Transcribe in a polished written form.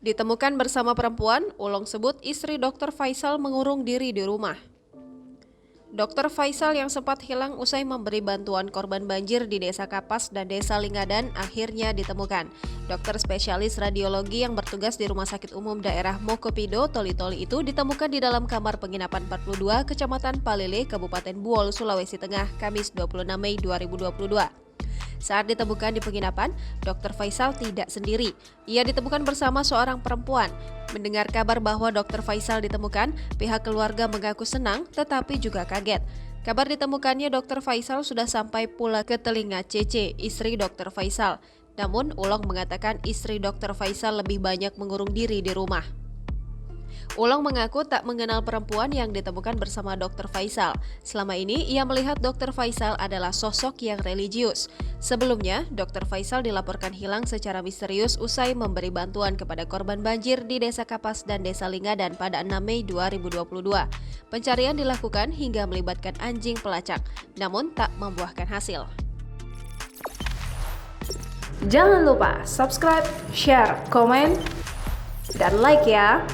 Ditemukan bersama perempuan, Ulong sebut istri Dr. Faisal mengurung diri di rumah. Dr. Faisal yang sempat hilang usai memberi bantuan korban banjir di Desa Kapas dan Desa Lingadan akhirnya ditemukan. Dokter spesialis radiologi yang bertugas di Rumah Sakit Umum Daerah Mokopido, Toli-Toli itu ditemukan di dalam kamar penginapan 42, Kecamatan Palele, Kabupaten Buol, Sulawesi Tengah, Kamis 26 Mei 2022. Saat ditemukan di penginapan, Dr. Faisal tidak sendiri. Ia ditemukan bersama seorang perempuan. Mendengar kabar bahwa Dr. Faisal ditemukan, pihak keluarga mengaku senang tetapi juga kaget. Kabar ditemukannya Dr. Faisal sudah sampai pula ke telinga Cece, istri Dr. Faisal. Namun, Ulong mengatakan istri Dr. Faisal lebih banyak mengurung diri di rumah. Ulong mengaku tak mengenal perempuan yang ditemukan bersama Dr. Faisal. Selama ini, ia melihat Dr. Faisal adalah sosok yang religius. Sebelumnya, Dr. Faisal dilaporkan hilang secara misterius usai memberi bantuan kepada korban banjir di Desa Kapas dan Desa Lingadan pada 6 Mei 2022. Pencarian dilakukan hingga melibatkan anjing pelacak, namun tak membuahkan hasil. Jangan lupa subscribe, share, komen, dan like ya!